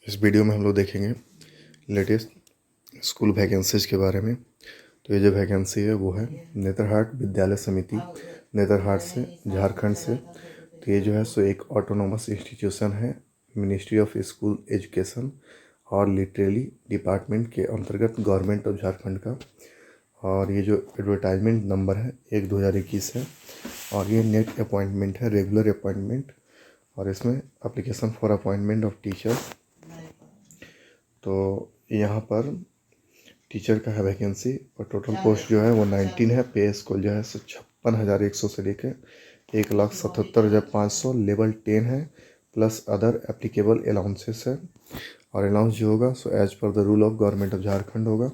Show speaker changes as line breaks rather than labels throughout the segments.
इस वीडियो में हम लोग देखेंगे लेटेस्ट स्कूल वैकेंसीज के बारे में। तो ये जो वैकेंसी है वो है नेतरहाट विद्यालय समिति, नेतरहाट से, झारखंड से। तो ये जो है सो एक ऑटोनोमस इंस्टीट्यूशन है, मिनिस्ट्री ऑफ स्कूल एजुकेशन और लिटरेली डिपार्टमेंट के अंतर्गत गवर्नमेंट ऑफ झारखंड का। और ये जो एडवर्टाइजमेंट नंबर है 1/2021 है और ये नेट अपॉइंटमेंट है, रेगुलर अपॉइंटमेंट। और इसमें application for appointment of teachers. तो यहाँ पर टीचर का है वैकेंसी और टोटल पोस्ट जो है वो 19 है। पे स्कूल जो है 56,100 से लेकर 1,77,500। लेवल 10 है प्लस अदर एप्लीकेबल अलाउंसेस है। और अलाउंस जो होगा सो as per the rule of government of Jharkhand होगा।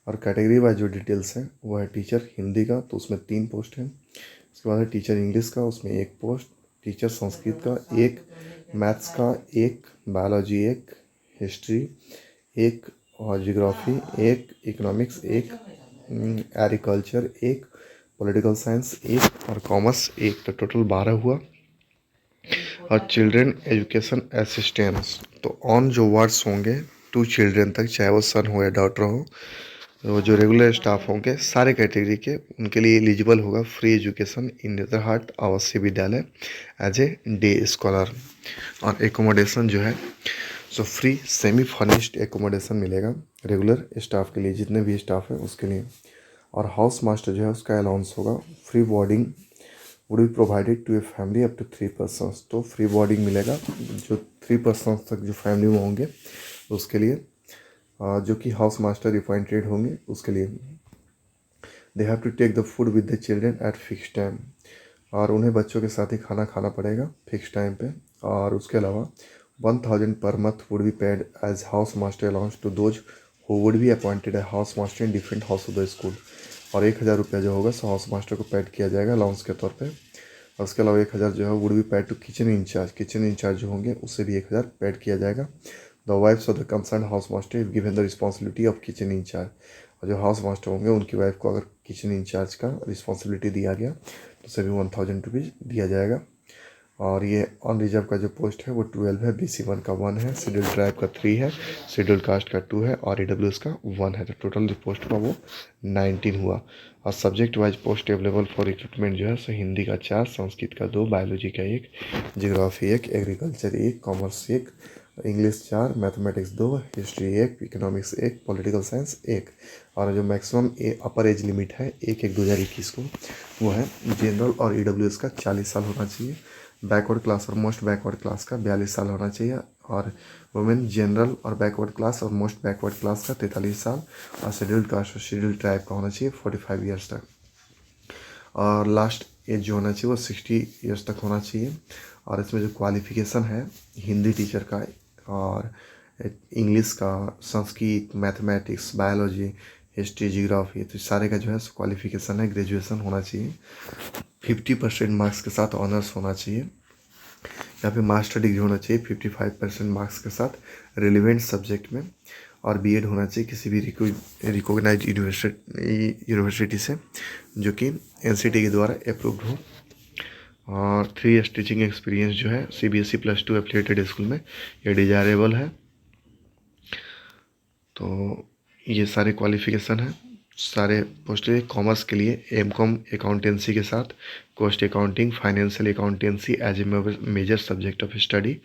और कैटेगरी वाइज जो डिटेल्स हैं वो है टीचर हिंदी का, तो उसमें 3 पोस्ट हैं। उसके बाद है टीचर इंग्लिश का, उसमें 1 पोस्ट। टीचर संस्कृत का 1, मैथ्स का 1, बायोलॉजी 1, हिस्ट्री 1 और geography 1, economics 1, agriculture 1, political science 1 और कॉमर्स 1। तो टोटल 12 हुआ। और चिल्ड्रन एजुकेशन असिस्टेंस, तो ऑन जो वर्ड्स होंगे 2 चिल्ड्रन तक, चाहे वो सन हो या डॉटर हो, तो जो रेगुलर स्टाफ होंगे सारे कैटेगरी के, उनके लिए एलिजिबल होगा फ्री एजुकेशन इन नेतरहाट आवासीय विद्यालय एज ए डे स्कॉलर। और एकोमोडेशन जो है so free semi furnished accommodation मिलेगा रेगुलर स्टाफ के लिए, जितने भी स्टाफ है उसके लिए। और हाउस मास्टर जो है उसका अलाउंस होगा। Free boarding would be provided to a family up to 3 persons. तो फ्री बोर्डिंग मिलेगा जो 3 पर्सनस तक जो फैमिली में होंगे उसके लिए, जो कि हाउस मास्टर अपॉइंटेड होंगे उसके लिए। They have to take the food with the children at fix time, और उन्हें बच्चों के साथ ही खाना खाना पड़ेगा फिक्स टाइम पे। और उसके अलावा 1,000 पर month would be paid as house master allowance to those who would be appointed as house master in different house of the school. और 1,000 रुपया जो होगा सो हाउस मास्टर को पेड किया जाएगा अलाउंस के तौर पे। और उसके अलावा 1,000 जो है would be paid to kitchen incharge, kitchen incharge जो होंगे उससे भी 1,000 पेड किया जाएगा। The wives of the concern house master if given the responsibility of kitchen incharge, और जो हाउस मास्टर होंगे उनकी वाइफ को अगर किचन इंचार्ज का रिस्पॉन्सिबिलिटी दिया गया तो सभी 1,000 रुपीज़ दिया जाएगा। और ये ऑन रिजर्व का जो पोस्ट है वो 12 है, BC1 का 1 है, शेड्यूल ट्राइब का 3 है, शेड्यूल कास्ट का 2 है और EWS का 1 है। तो टोटल जो पोस्ट का वो 19 हुआ। और subject wise post available for recruitment जो है सो हिंदी का 4, संस्कृत का 2, बायोलॉजी का 1, geography 1, agriculture 1, commerce 1, English 4, mathematics 2, history 1, economics 1, political science 1। और जो मैक्सिमम अपर एज लिमिट है 1/1/2021 को वो है जनरल और EWS का 40 साल होना चाहिए। बैकवर्ड क्लास और मोस्ट बैकवर्ड क्लास का 42 साल होना चाहिए। और वुमेन जनरल और बैकवर्ड क्लास और मोस्ट बैकवर्ड क्लास का 43 साल। और शेड्यूल्ड कास्ट और शेड्यूल्ड ट्राइब का होना चाहिए 45 ईयर्स तक। और लास्ट एज जो होना चाहिए वो 60 ईयर्स तक होना चाहिए। और इसमें जो क्वालिफ़िकेशन है हिंदी टीचर का और इंग्लिश का, Sanskrit, mathematics, biology, history, geography, तो सारे का जो है क्वालिफ़िकेशन है ग्रेजुएशन होना चाहिए। 50% मार्क्स के साथ ऑनर्स होना चाहिए। यहाँ पे मास्टर डिग्री होना चाहिए 55% मार्क्स के साथ रिलेवेंट सब्जेक्ट में। और बीएड होना चाहिए किसी भी रिकॉग्नाइज्ड यूनिवर्सिटी से जो कि एनसीटी के द्वारा अप्रूव्ड हो। और 3 इयर्स टीचिंग एक्सपीरियंस जो है CBSE +2 एफिलिएटेड स्कूल में ये डिजायरेबल है। तो ये सारे क्वालिफिकेशन है सारे पोस्ट। कॉमर्स के लिए MCOM अकाउंटेंसी के साथ cost accounting, financial accountancy as a major subject of study.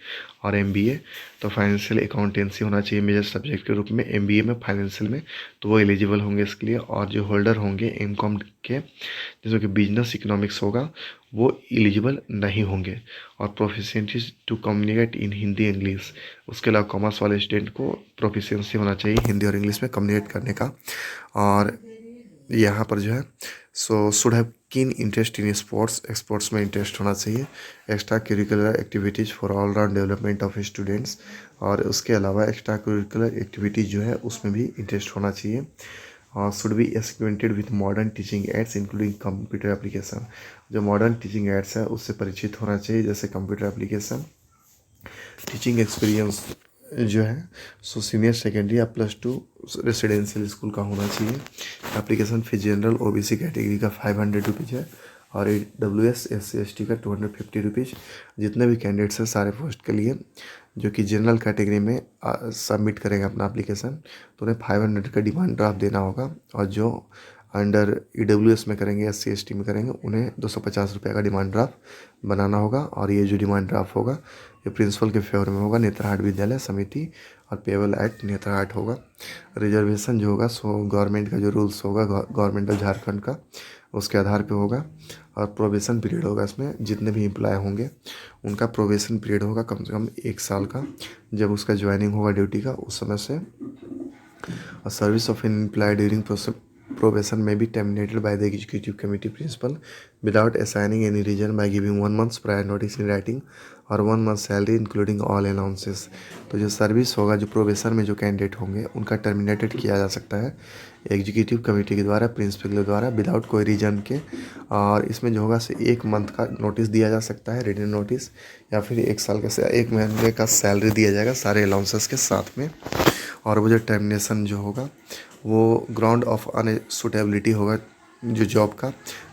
और MBA, तो फाइनेंशियल अकाउंटेंसी होना चाहिए मेजर सब्जेक्ट के रूप में MBA में, फाइनेंशियल में, तो वो एलिजिबल होंगे इसके लिए। और जो होल्डर होंगे MCOM के जिसमें कि बिजनेस इकोनॉमिक्स होगा वो एलिजिबल नहीं होंगे। और proficiency to communicate in Hindi English, उसके अलावा कॉमर्स वाले स्टूडेंट को प्रोफिशिएंसी होना चाहिए हिंदी और इंग्लिश में कम्युनिकेट करने का। और यहाँ पर जो है so should have keen interest in sports, sports में इंटरेस्ट होना चाहिए। Extra curricular activities for all round development of students, और उसके अलावा एक्स्ट्रा करिकुलर एक्टिविटीज़ जो है उसमें भी इंटरेस्ट होना चाहिए। और should be experimented with modern teaching ads including computer application, जो मॉडर्न टीचिंग एड्स है उससे परिचित होना चाहिए जैसे कंप्यूटर एप्लीकेशन। टीचिंग एक्सपीरियंस जो है सो सीनियर सेकेंडरी या +2 रेसिडेंशियल स्कूल का होना चाहिए। Application fees general OBC category का 500 रुपीज़ है और AWS SC/ST का 250 रुपीज़। जितने भी कैंडिडेट्स हैं सारे पोस्ट के लिए जो कि जनरल कैटेगरी में सबमिट करेंगे अपना एप्लीकेशन, तो उन्हें 500 का डिमांड ड्राफ्ट देना होगा। और जो अंडर EWS में करेंगे, SC/ST में करेंगे, उन्हें 250 रुपये का डिमांड ड्राफ्ट बनाना होगा। और ये जो डिमांड ड्राफ्ट होगा ये प्रिंसिपल के फेवर में होगा, नेतरहाट विद्यालय समिति, और पेबल एट नेतरहाट होगा। रिजर्वेशन जो होगा सो गवर्नमेंट का जो रूल्स होगा गवर्नमेंट ऑफ झारखंड का, उसके आधार पे होगा। और प्रोबेशन पीरियड होगा, इसमें जितने भी एम्प्लॉय होंगे उनका प्रोबेशन पीरियड होगा कम से कम 1 साल का, जब उसका ज्वाइनिंग होगा ड्यूटी का उस समय से। और service of an employee during probation may be terminated by the executive committee principal without assigning any reason by giving 1 month's prior notice in writing और 1 month salary including all allowances। तो जो service होगा, जो probation में जो candidate होंगे उनका terminated किया जा सकता है एग्जीक्यूटिव कमेटी के द्वारा, प्रिंसिपल के द्वारा, विदाउट कोई रीजन के। और इसमें जो होगा 1 मंथ का नोटिस दिया जा सकता है, रिटन नोटिस, या फिर 1 साल का 1 महीने का सैलरी दिया जाएगा सारे अलाउंसेस के साथ में। और वो जो टर्मिनेशन जो होगा वो ग्राउंड ऑफ अनसुटेबिलिटी होगा जो जॉब का,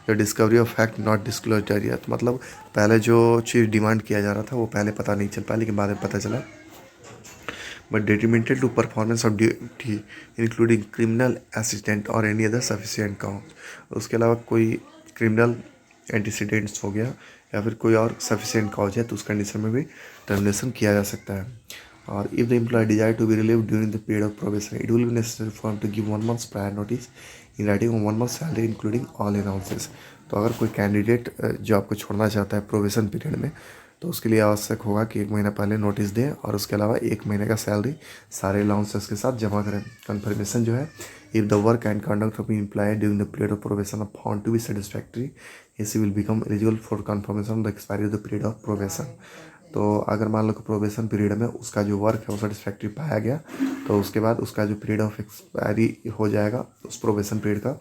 जो discovery of fact not disclose area, मतलब पहले जो चीज़ डिमांड किया जा रहा था वो पहले पता नहीं चल पाया, लेकिन बाद में पता चला। But detrimental to performance of duty including criminal assistant और एनी अदर सफिशिएंट काउज। उसके अलावा कोई क्रिमिनल एंटीसीडेंट्स हो गया या फिर कोई और सफिशिएंट काउज है तो उस कंडीशन में भी टर्मिनेशन किया जा सकता है। और if the employee desire to be relieved during the period of probation it will be necessary for him to give 1 months prior notice in writing on 1 month salary including all allowances. तो अगर कोई candidate job को छोड़ना चाहता है probation period में तो उसके लिए आवश्यक होगा कि 1 महीना पहले नोटिस दें और उसके अलावा 1 महीने का सैलरी सारे अलाउंसेस के साथ जमा करें। कन्फर्मेशन जो है, if the work and conduct of employee during the period of probation of found to be satisfactory he will become eligible for confirmation of the expiry of the period of probation। तो अगर मान लो कि probation period में उसका जो work है वो satisfactory पाया गया तो उसके बाद उसका जो पीरियड ऑफ एक्सपायरी हो जाएगा उस प्रोबेशन पीरियड का,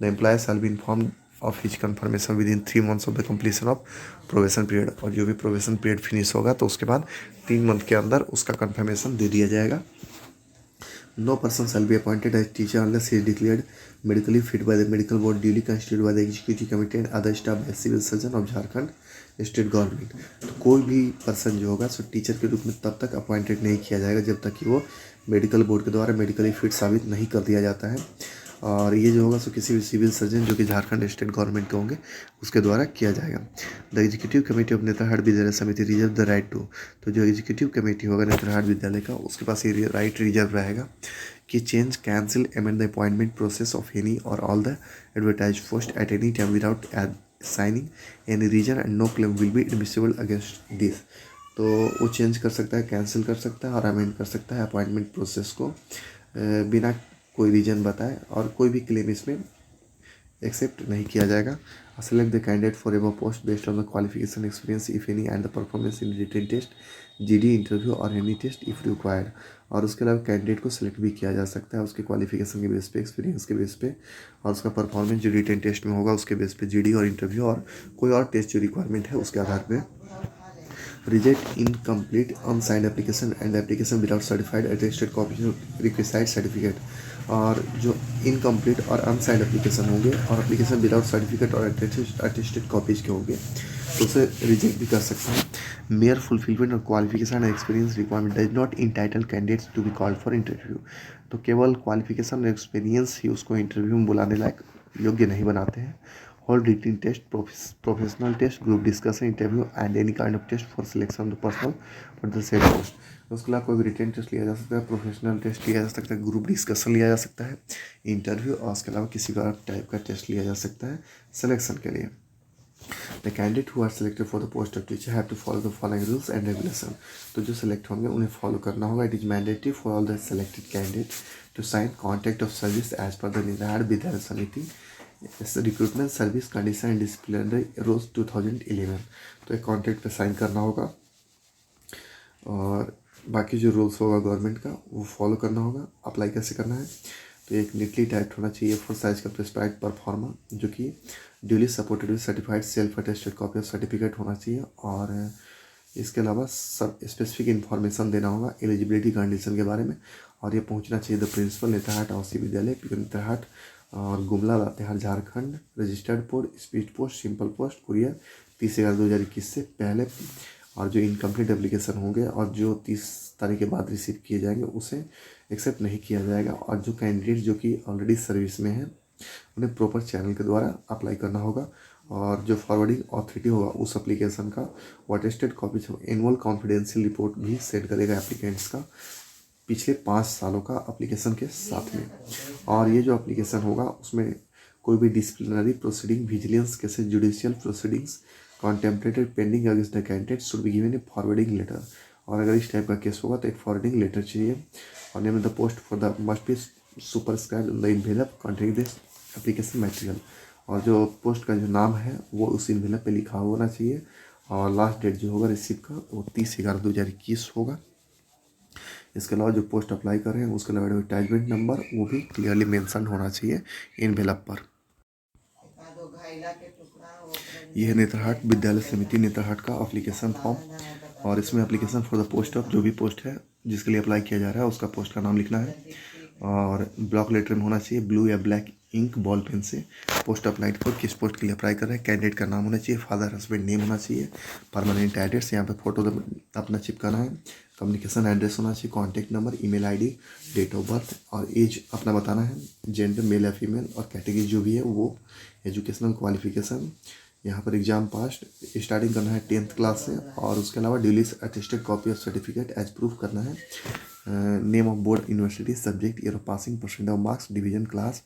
the employee shall be inform of his confirmation within 3 months of the completion of probation period. और जो भी प्रोबेशन पीरियड फिनिश होगा तो उसके बाद 3 मंथ के अंदर उसका कन्फर्मेशन दे दिया जाएगा। No person shall be appointed as teacher unless he is declared medically fit by the medical board duly constituted by the executive committee and other staff by civil surgeon of Jharkhand state government. तो कोई भी person जो होगा सो teacher के रूप में तब तक अपॉइंटेड नहीं किया जाएगा जब तक कि वो मेडिकल बोर्ड के द्वारा मेडिकली फिट साबित नहीं कर दिया जाता है। और ये जो होगा सो किसी भी सिविल सर्जन जो कि झारखंड स्टेट गवर्नमेंट के होंगे उसके द्वारा किया जाएगा। The executive committee of Netarhat Vidyalaya समिति रिजर्व द राइट टू, तो जो एग्जीक्यूटिव कमेटी होगा नेतरहाट विद्यालय का उसके पास ये राइट रिजर्व रहेगा कि change, cancel, amend the appointment process of any or all the advertise post at any time without signing any reason and no claim will be admissible against this. तो वो change कर सकता है, cancel कर सकता है और अमेंड कर सकता है अपॉइंटमेंट प्रोसेस को बिना कोई रीजन बताए, और कोई भी क्लेम इसमें एक्सेप्ट नहीं किया जाएगा। Select the candidate for ever post based on the qualification, experience if any and the performance in written test, GD interview और एनी टेस्ट इफ रिक्वायर्ड। और उसके अलावा कैंडिडेट को सिलेक्ट भी किया जा सकता है उसके क्वालिफिकेशन के बेस पे, एक्सपीरियंस के बेस पे, और उसका परफॉर्मेंस जो रिटन टेस्ट में होगा उसके बेस पे, जीडी और इंटरव्यू और कोई और टेस्ट जो रिक्वायरमेंट है उसके आधार पर। Reject incomplete unsigned application and application without certified attested copy requisite certificate. और जो इनकम्प्लीट और अनसाइंड एप्लीकेशन होंगे और एप्लीकेशन विदाउट सर्टिफिकेट और अटेस्टेड कॉपीज के होंगे तो उसे रिजेक्ट भी कर सकते हैं। मेयर फुलफिलमेंट और qualification and experience requirement does not entitle candidates to be called for interview. तो केवल क्वालिफिकेशन और एक्सपीरियंस ही उसको इंटरव्यू में बुलाने लायक योग्य नहीं बनाते हैं। Hold written test, professional test, group discussion, interview and any kind of test for selection of the person for the said post। उसके अलावा कोई भी रिटन टेस्ट लिया जा सकता है, प्रोफेशनल टेस्ट लिया जा सकता है, ग्रुप डिस्कशन लिया जा सकता है, इंटरव्यू, और उसके अलावा किसी का टाइप का टेस्ट लिया जा सकता है सिलेक्शन के लिए। The candidate who are selected for the post of teacher have to follow the following rules and regulation. तो जो सेलेक्ट होंगे उन्हें फॉलो करना होगा। It is mandatory for all the selected candidate to sign contract of service as per the Netarhat Vidyalaya Samiti recruitment service condition and disciplinary rules 2011। तो एक contract पे sign करना होगा और बाकी जो रूल्स होगा गवर्नमेंट का वो फॉलो करना होगा। अप्लाई कैसे करना है, तो एक नीटली टाइप्ड होना चाहिए फोर साइज का प्रिस्क्राइब्ड परफॉर्मा जो कि duly supported with certified self attested copy of certificate होना चाहिए। और इसके अलावा सब स्पेसिफिक इन्फॉर्मेशन देना होगा एलिजिबिलिटी कंडीशन के बारे में, और ये पहुंचना चाहिए द प्रिंसिपल नेतरहाट आवासीय विद्यालय नेतरहाट और Gumla Latehar Jharkhand, registered post, speed post, simple post, courier 30/11/2021 से पहले, और जो इनकम्प्लीट एप्लीकेशन होंगे और जो 30 तारीख के बाद रिसीव किए जाएंगे उसे एक्सेप्ट नहीं किया जाएगा। और जो कैंडिडेट जो कि ऑलरेडी सर्विस में है उन्हें प्रॉपर चैनल के द्वारा अप्लाई करना होगा, और जो फॉरवर्डिंग ऑथोरिटी होगा उस एप्लीकेशन का वो attested copy annual confidential report भी सेंड करेगा एप्लीकेंट्स का पिछले 5 सालों का एप्लीकेशन के साथ में। और ये जो एप्लीकेशन होगा उसमें कोई भी disciplinary proceeding, vigilance cases, judicial proceedings contemplated pending against the candidate should be given a forwarding letter. और अगर इस टाइप का केस होगा तो एक फॉरवर्डिंग लेटर चाहिए। और name of the post for the must be superscribed in the envelope containing this application material. और जो पोस्ट का जो नाम है वो उस इनवेलप पे लिखा होना चाहिए। और लास्ट डेट जो होगा रिसीव का वो 30/11/2021 होगा। इसके अलावा जो पोस्ट अप्लाई कर रहे हैं उसके अलावा एडवर्टाइजमेंट नंबर वो भी क्लियरली मेंशन होना चाहिए इनवेलप पर। यह नेतरहाट विद्यालय समिति नेतरहाट का एप्लीकेशन फॉर्म, और इसमें application for the post of जो भी पोस्ट है जिसके लिए अप्लाई किया जा रहा है उसका पोस्ट का नाम लिखना है। और ब्लॉक लेटर में होना चाहिए ब्लू या ब्लैक इंक बॉल पेन से पोस्ट अप्लाइड फॉर, किस पोस्ट के लिए अप्लाई कर रहे हैं, कैंडिडेट का नाम होना चाहिए, फादर हस्बैंड नेम होना चाहिए, परमानेंट एड्रेस यहाँ पे फोटो अपना चिपकाना है, कम्युनिकेशन एड्रेस होना चाहिए, contact number, email ID, date of birth और एज अपना बताना है, जेंडर मेल या फीमेल, और कैटेगरी जो भी है वो, एजुकेशनल क्वालिफिकेशन, यहाँ पर एग्जाम पास स्टार्टिंग करना है 10th क्लास से, और उसके अलावा duly attested copy of certificate as proof करना है, name of board university, subject year of passing, percent of marks, division class,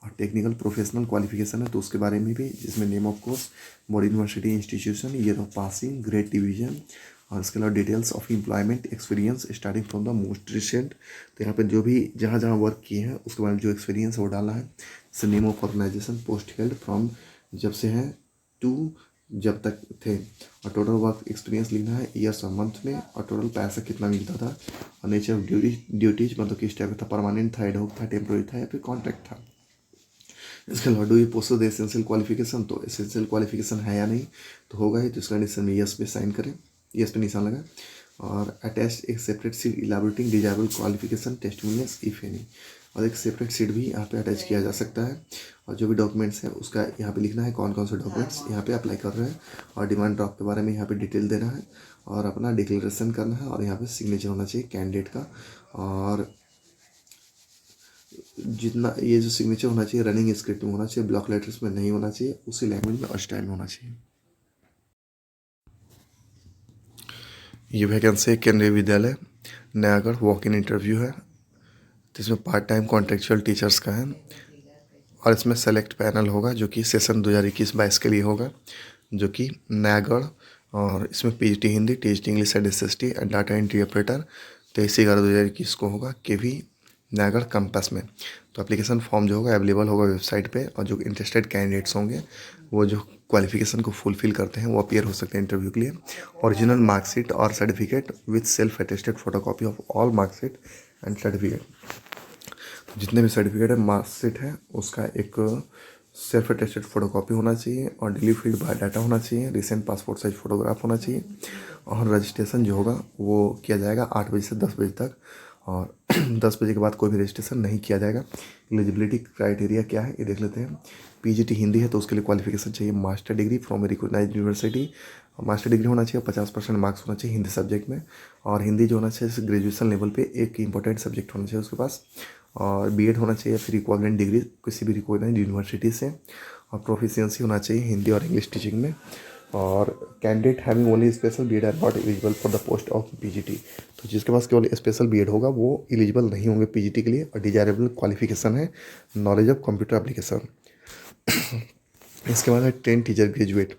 और टेक्निकल प्रोफेशनल क्वालिफिकेशन है तो उसके बारे में भी, जिसमें name of course, board university institution, year of passing, grade division, और इसके अलावा details of employment experience starting from the most recent. तो यहाँ पर जो भी जहाँ जहाँ वर्क किए हैं उसके बारे में जो एक्सपीरियंस है वो डालना है। जैसे name of organisation, post held from जब से हैं टू जब तक थे, और टोटल वर्क एक्सपीरियंस लिखना है ईयर्स और मंथ में, और टोटल पैसा कितना मिलता था, और नेचर ऑफ ड्यूटीज मतलब किस टाइप का था, परमानेंट था, एडहॉक था, टेम्प्रोरी था या फिर कॉन्ट्रैक्ट था। इसके अलावा do you possess essential qualification, तो एसेंशियल क्वालिफिकेशन है या नहीं, तो होगा ही, तो इस कंडीशन में यस पे साइन करें, यस पे निशान लगाएं। और अटैच एक separate sheet elaborating desirable qualification testimonials if any, और एक सेपरेट सीट भी यहाँ पे अटैच किया जा सकता है। और जो भी डॉक्यूमेंट्स हैं उसका यहाँ पे लिखना है कौन कौन से डॉक्यूमेंट्स यहाँ पे अप्लाई कर रहे हैं, और डिमांड ड्राफ्ट के बारे में यहाँ पे डिटेल देना है, और अपना डिक्लेरेशन करना है, और यहाँ पे सिग्नेचर होना चाहिए कैंडिडेट का। और जितना ये जो सिग्नेचर होना चाहिए रनिंग स्क्रिप्ट में होना चाहिए, ब्लॉक लेटर्स में नहीं होना चाहिए, उसी लैंग्वेज में और स्टाइल में होना चाहिए। ये वैकेंसी केंद्रीय विद्यालय नयागढ़ वॉक इन इंटरव्यू है, तो इसमें पार्ट टाइम कॉन्ट्रेक्चुअल टीचर्स का है, और इसमें सेलेक्ट पैनल होगा जो कि सेशन 2021-22 के लिए होगा, जो कि नयागढ़, और इसमें PGT Hindi, TGT English and SST and data entry operator 23/11/2021 को होगा, केवी नयागढ़ कैंपस में। तो एप्लीकेशन फॉर्म जो होगा अवेलेबल होगा वेबसाइट पे, और जो इंटरेस्टेड कैंडिडेट्स होंगे वो जो क्वालिफिकेशन को फुलफिल करते हैं वो अपीयर हो सकते हैं इंटरव्यू के लिए। ओरिजिनल मार्कशीट और certificate with self attested photocopy of all marksheet and certificate, जितने भी सर्टिफिकेट है मार्कशीट है उसका एक सेल्फ अटेस्टेड फोटोकॉपी होना चाहिए, और डेली फील्ड बायोडाटा होना चाहिए, रिसेंट पासपोर्ट साइज फोटोग्राफ होना चाहिए, और रजिस्ट्रेशन जो होगा वो किया जाएगा 8 बजे से 10 बजे तक, और 10 बजे के बाद कोई भी रजिस्ट्रेशन नहीं किया जाएगा। एलिजिबिलिटी क्राइटेरिया क्या है ये देख लेते हैं। पीजीटी हिंदी है तो उसके लिए क्वालिफिकेशन चाहिए master degree from a recognised university, master degree होना चाहिए, 50% मार्क्स होना चाहिए हिंदी सब्जेक्ट में, और हिंदी जो होना चाहिए ग्रेजुएशन लेवल पे एक इंपॉर्टेंट सब्जेक्ट होना चाहिए उसके पास, और बीएड होना चाहिए फिर इक्विवेलेंट डिग्री किसी भी रिकॉग्नाइज्ड यूनिवर्सिटी से, और प्रोफिशिएंसी होना चाहिए हिंदी और इंग्लिश टीचिंग में, और candidate having only special BEd are not eligible for the post of PGT, तो जिसके पास केवल स्पेशल बीएड होगा वो एलिजिबल नहीं होंगे पीजीटी के लिए। और डिजायरेबल क्वालिफिकेशन है नॉलेज ऑफ कंप्यूटर एप्लीकेशन। इसके बाद है 10 टीचर ग्रेजुएट,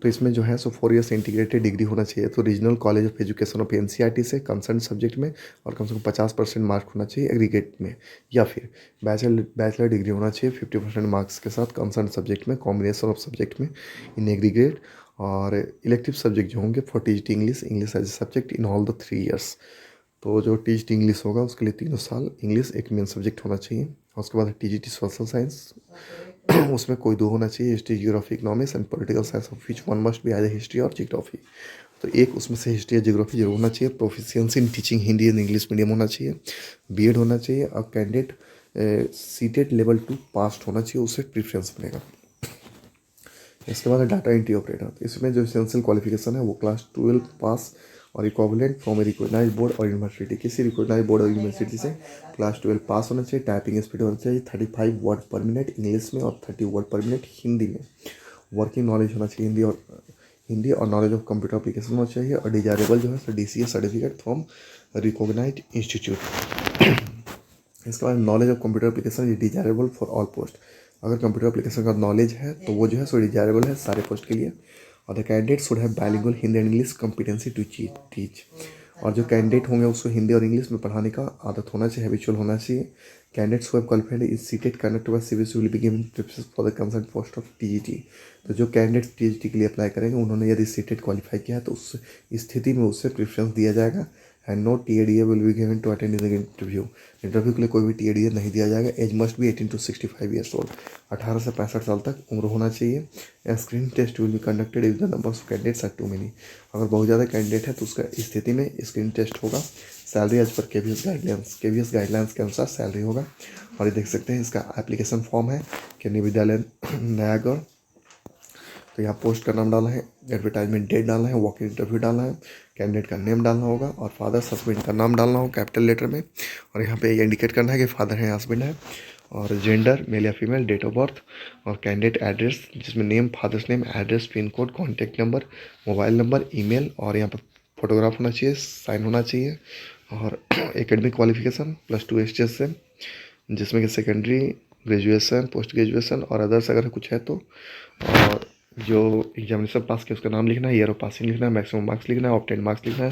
तो इसमें जो है सो 4 ईयर्स इंटीग्रेटेड डिग्री होना चाहिए, तो regional college of education of NCERT से कंसर्न सब्जेक्ट में, और कम से कम 50% मार्क होना चाहिए एग्रीगेट में, या फिर बैचलर डिग्री होना चाहिए 50% मार्क्स के साथ कंसर्न सब्जेक्ट में, कॉम्बिनेशन ऑफ सब्जेक्ट में इन एग्रीगेट, और इलेक्टिव सब्जेक्ट जो होंगे for TGT English as a subject in all the 3 years. तो जो टीजीटी इंग्लिश होगा उसके लिए 3 साल इंग्लिश एक मेन सब्जेक्ट होना चाहिए, और उसके बाद टीजीटी सोशल साइंस उसमें कोई 2 होना चाहिए, history geography economics and political science of which one must be either history और जियोग्राफी, तो एक उसमें से हिस्ट्री या जियोग्राफी जरूर होना चाहिए। Proficiency in teaching Hindi and English medium होना चाहिए, बीएड होना चाहिए, और कैंडिडेट सीटेट लेवल 2 पास होना चाहिए, उससे प्रेफरेंस मिलेगा। इसके बाद है डाटा एंट्री ऑपरेटर। तो इसमें जो एसेंशियल क्वालिफिकेशन है वो क्लास 12 पास और equivalent from a recognised board और यूनिवर्सिटी, किसी रिकॉग्नाइज्ड बोर्ड और यूनिवर्सिटी से क्लास 12 पास होना चाहिए। टाइपिंग स्पीड होना चाहिए 35 वर्ड पर मिनट इंग्लिश में और 30 वर्ड पर मिनट हिंदी में। वर्किंग नॉलेज होना चाहिए हिंदी और नॉलेज ऑफ कंप्यूटर एप्लीकेशन होना चाहिए। और डिजायरेबल जो है DCA certificate from recognised institute. इसके बाद knowledge of computer application is desirable for all post. अगर कंप्यूटर एप्लीकेशन का नॉलेज है तो वो जो है सो डिजायरेबल है सारे पोस्ट के लिए। और the candidate should have bilingual Hindi and English competency to teach. और जो कैंडिडेट होंगे उसको हिंदी और इंग्लिश में पढ़ाने का आदत होना चाहिए, हैबिचुअल होना चाहिए। Candidates who have qualified is seated connect by CBSE will be given preference for the concern post of TGT। तो जो कैंडिडेट TGT के लिए अप्लाई करेंगे उन्होंने यदि सीटेड क्वालिफाई किया है तो उस स्थिति में उससे प्रेफरेंस दिया जाएगा। And no TADA will be given to attend in the interview. Interview के लिए कोई भी TADA नहीं दिया जाएगा। Age must be 18 to 65 years old. 18 से 65 साल तक उम्र होना चाहिए। Screen test will be conducted if the number of candidates are too many. अगर बहुत ज़्यादा कैंडिडेट है तो उसका स्थिति में स्क्रीन टेस्ट होगा। Salary as per KVS guidelines के अनुसार सैलरी होगा। और ये देख सकते हैं इसका एप्लीकेशन फॉर्म है केंद्रीय विद्यालय नयागढ़। तो यहाँ पोस्ट का नाम डालना है, एडवर्टाइजमेंट डेट डालना है, वॉक इन इंटरव्यू डालना है, कैंडिडेट का नेम डालना होगा और फादर हस्बैंड का नाम डालना होगा कैपिटल लेटर में। और यहाँ पे ये इंडिकेट करना है कि फादर है हस्बैंड है। और जेंडर मेल या फीमेल, डेट ऑफ बर्थ और कैंडिडेट एड्रेस जिसमें name, father's name, address, pin code, contact number, mobile number, email और यहाँ पर फोटोग्राफ होना चाहिए, साइन होना चाहिए। और एकेडमिक क्वालिफिकेशन +2 एचएस से, जिसमें कि सेकेंडरी, ग्रेजुएशन, पोस्ट ग्रेजुएशन और अदर्स अगर कुछ है तो। और जो एग्जामिनेशन पास किया उसका नाम लिखना है, ईयर ऑफ पासिंग लिखना है, मैक्सिमम मार्क्स लिखना है, ऑब्टेन मार्क्स लिखना है,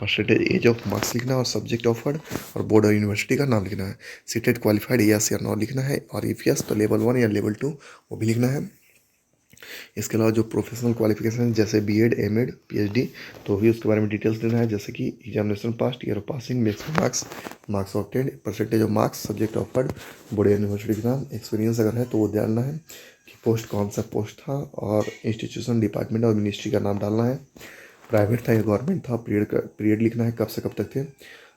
परसेंटेज एज ऑफ मार्क्स लिखना है और सब्जेक्ट ऑफर्ड और बोर्ड और यूनिवर्सिटी का नाम लिखना है। सीटेड क्वालिफाइड यस या नो लिखना है और इफ यस तो लेवल 1 या लेवल 2 वो भी लिखना है। इसके अलावा जो प्रोफेशनल क्वालिफिकेशन जैसे BEd, M.Ed, PhD तो भी उसके बारे में डिटेल्स देना है, जैसे कि examination pass, year of passing, maximum marks, marks obtain, percentage of marks, subject offered, board university का नाम, एक्सपीरियंस अगर है तो वो डालना है कि पोस्ट कौन सा पोस्ट था और इंस्टीट्यूशन, डिपार्टमेंट और मिनिस्ट्री का नाम डालना है। प्राइवेट था या गवर्नमेंट था, पीरियड लिखना है, कब से कब तक थे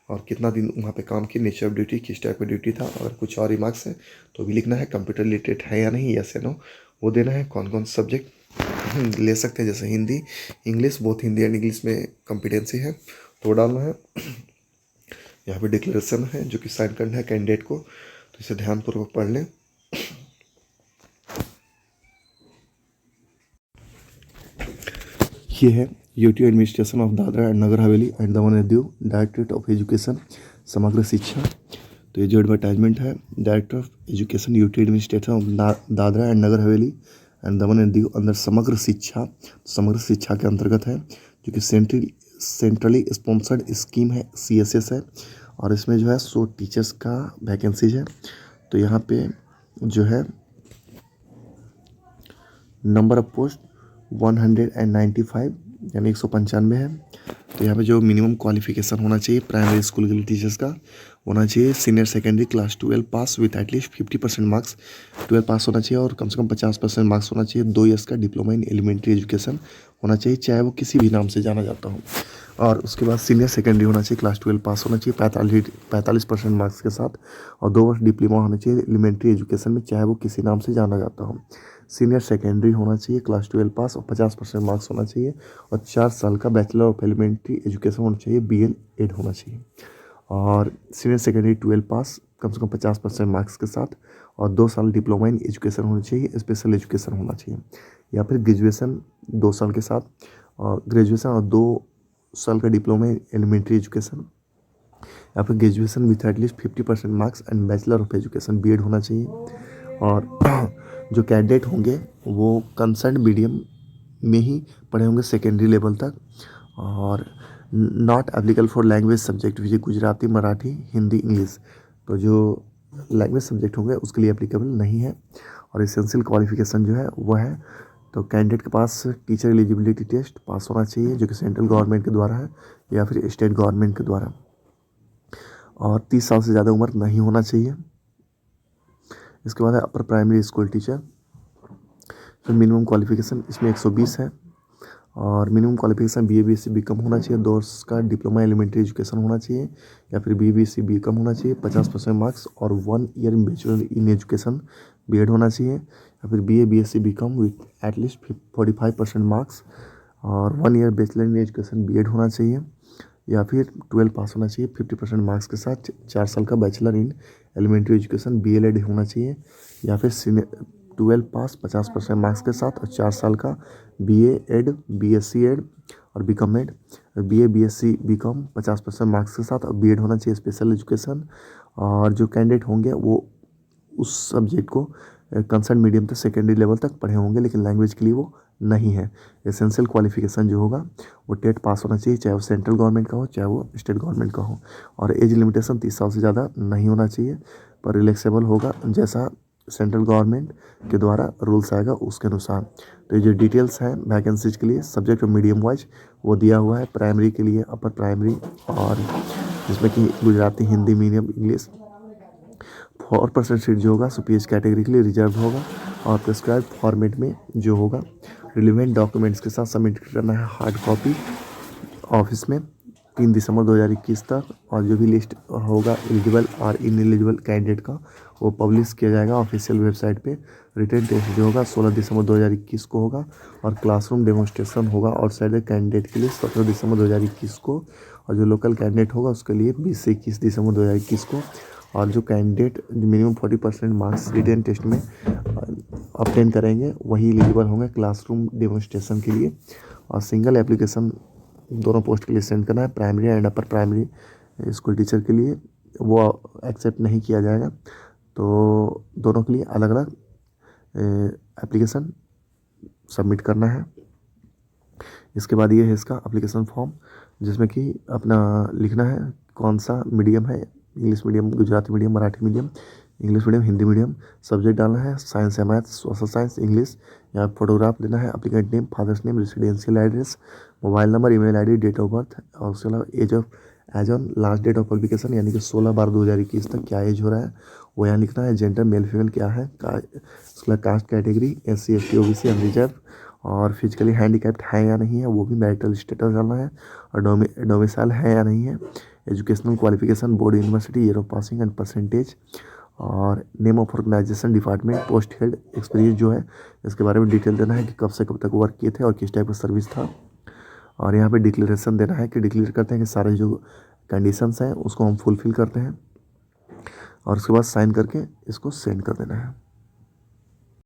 और कितना दिन वहाँ पे काम किया, नेचर ऑफ ड्यूटी, किस टाइप का ड्यूटी था। अगर कुछ और रिमार्क्स है तो भी लिखना है। कंप्यूटर रिलेटेड है या नहीं, यस या नो वो देना है। कौन कौन से सब्जेक्ट ले सकते हैं जैसे Hindi, English, both Hindi and English में कॉम्पिटेंसी है तो डालना है। यहाँ पे डिक्लेरेशन है जो कि साइन करना है कैंडिडेट को, तो इसे ध्यानपूर्वक पढ़ लें। ये है UT administration of Dadra and Nagar Haveli and Daman and Diu, directorate of education, Samagra Shiksha. तो ये जो एडवर्टाइजमेंट है director of education UT administration of Dadra and Nagar Haveli and Daman and Diu अंदर समग्र शिक्षा के अंतर्गत है, जो कि सेंट्रली स्पॉन्सर्ड स्कीम है, CSS है। और इसमें जो है 100 टीचर्स का वैकेंसीज है। तो यहाँ पे जो है नंबर ऑफ पोस्ट 195 यानी 195 है। तो यहाँ पे जो मिनिमम क्वालिफिकेशन होना चाहिए प्राइमरी स्कूल के लिए टीचर्स का होना चाहिए senior secondary class 12 pass with at least 50% marks, 12 pass होना चाहिए और कम से कम 50% मार्क्स होना चाहिए। 2 ईयर्स का डिप्लोमा इन एलिमेंट्री एजुकेशन होना चाहिए, चाहे वो किसी भी नाम से जाना जाता हो। और उसके बाद सीनियर सेकेंडरी होना चाहिए, क्लास 12 पास होना चाहिए 45% मार्क्स के साथ और 2 वर्ष डिप्लोमा होना चाहिए एलिमेंट्री एजुकेशन में, चाहे वो किसी नाम से जाना जाता हो। सीनियर सेकेंडरी होना चाहिए, क्लास 12 पास और 50% मार्क्स होना चाहिए और 4 साल का बैचलर ऑफ एलिमेंट्री एजुकेशन होना चाहिए, BL-Ed होना चाहिए। और सीनियर सेकेंडरी 12 पास कम से कम 50% मार्क्स के साथ और 2 साल डिप्लोमा इन एजुकेशन होना चाहिए, स्पेशल एजुकेशन होना चाहिए। या फिर ग्रेजुएशन 2 साल के साथ और ग्रेजुएशन और 2 साल का डिप्लोमा इन एलिमेंट्री एजुकेशन या फिर graduation with at least 50% marks and bachelor of education BEd होना चाहिए। और जो कैंडिडेट होंगे वो कंसर्न मीडियम में ही पढ़े होंगे सेकेंडरी लेवल तक और not applicable for language subject which Gujarati, Marathi, Hindi, English. तो जो लैंग्वेज सब्जेक्ट होंगे उसके लिए एप्लीकेबल नहीं है। और एसेंशियल क्वालिफिकेशन जो है वो है तो कैंडिडेट के पास टीचर एलिजिबिलिटी टेस्ट पास होना चाहिए जो कि सेंट्रल गवर्नमेंट के द्वारा है या फिर स्टेट गवर्नमेंट के द्वारा, और 30 साल से ज़्यादा उम्र नहीं होना चाहिए। इसके बाद है अपर प्राइमरी स्कूल टीचर। फिर मिनिमम क्वालिफिकेशन इसमें 120 है और minimum qualification BA BSc BCom होना चाहिए, 2 वर्ष का डिप्लोमा एलिमेंट्री एजुकेशन होना चाहिए या फिर BA BSc BCom होना चाहिए, 50% मार्क्स और 1 year bachelor in education B.Ed होना चाहिए या फिर BA BSc BCom with at least 45% marks और 1 year bachelor in education B.Ed होना चाहिए या फिर 12 पास होना चाहिए 50% मार्क्स के साथ, 4 साल का bachelor in elementary education BLED होना चाहिए या फिर 12 पास 50% मार्क्स के साथ और 4 साल का BA.Ed BSc एड और BCom Ed, BA BSc BCom 50% marks के साथ और B.Ed होना चाहिए स्पेशल एजुकेशन। और जो कैंडिडेट होंगे वो उस सब्जेक्ट को कंसर्न मीडियम तक सेकेंडरी लेवल तक पढ़े होंगे लेकिन लैंग्वेज के लिए वो नहीं है। एसेंशियल क्वालिफिकेशन जो होगा वो टेट पास होना चाहिए, चाहे वो सेंट्रल गवर्नमेंट का हो चाहे वो स्टेट गवर्नमेंट का हो। और एज लिमिटेशन 30 साल से ज़्यादा नहीं होना चाहिए, पर रिलैक्सेबल होगा जैसा सेंट्रल गवर्नमेंट के द्वारा रूल्स आएगा उसके अनुसार। तो ये जो डिटेल्स हैं वैकेंसीज के लिए सब्जेक्ट और मीडियम वाइज वो दिया हुआ है। प्राइमरी के लिए अपर प्राइमरी और जिसमें कि Gujarati, Hindi medium, English. 4% seat जो होगा सो PH कैटेगरी के लिए रिजर्व होगा और प्रिस्क्राइब फॉर्मेट में जो होगा रिलेवेंट डॉक्यूमेंट्स के साथ सबमिट करना है हार्ड कॉपी ऑफिस में 3 दिसंबर 2021 तक। और जो भी लिस्ट होगा एलिजिबल और इनएलिजिबल कैंडिडेट का वो पब्लिश किया जाएगा ऑफिशियल वेबसाइट पे। रिटन टेस्ट जो होगा 16 दिसंबर 2021 को होगा और क्लासरूम डेमोन्स्ट्रेशन होगा आउटसाइडर कैंडिडेट के लिए 17 दिसंबर 2021 को और जो लोकल कैंडिडेट होगा उसके लिए 20 से 21 दिसंबर 2021 को। और जो candidate minimum 40% marks written test में ऑब्टेन करेंगे वही एलिजिबल होंगे क्लासरूम डेमोन्स्ट्रेशन के लिए। और सिंगल एप्लीकेशन दोनों पोस्ट के लिए सेंड करना है, primary and upper primary school teacher के लिए वो एक्सेप्ट नहीं किया जाएगा। तो दोनों के लिए अलग अलग एप्लीकेशन सबमिट करना है। इसके बाद ये है इसका एप्लीकेशन फॉर्म जिसमें कि अपना लिखना है कौन सा मीडियम है, English medium, Gujarati medium, Marathi medium, English medium, Hindi medium. Subject डालना है साइंस या मैथ्स, सोशल साइंस, इंग्लिश। यहाँ फोटोग्राफ देना है, applicant name, father's name, residential address, mobile number, email ID, date of birth और उसके अलावा age on last date of publication यानी कि 16/12/2021 तक क्या एज हो रहा है वो यहाँ लिखना है। जेंडर मेल फीमेल क्या है, उसके बाद caste category SC ST OBC unreserved और फिजिकली हैंडीकैप्ड है या नहीं है वो भी मैरिटल स्टेटस डालना है और डोमिसाइल है या नहीं है। Educational qualification board university, year of passing and percentage और name of organisation, department, post held, experience जो है इसके बारे में डिटेल देना है कि कब से कब तक वर्क किए थे और किस टाइप का सर्विस था। और यहाँ पे डिक्लेरेशन देना है कि डिक्लेयर करते हैं कि सारे जो कंडीशंस हैं उसको हम फुलफिल करते हैं और उसके बाद साइन करके इसको सेंड कर देना है।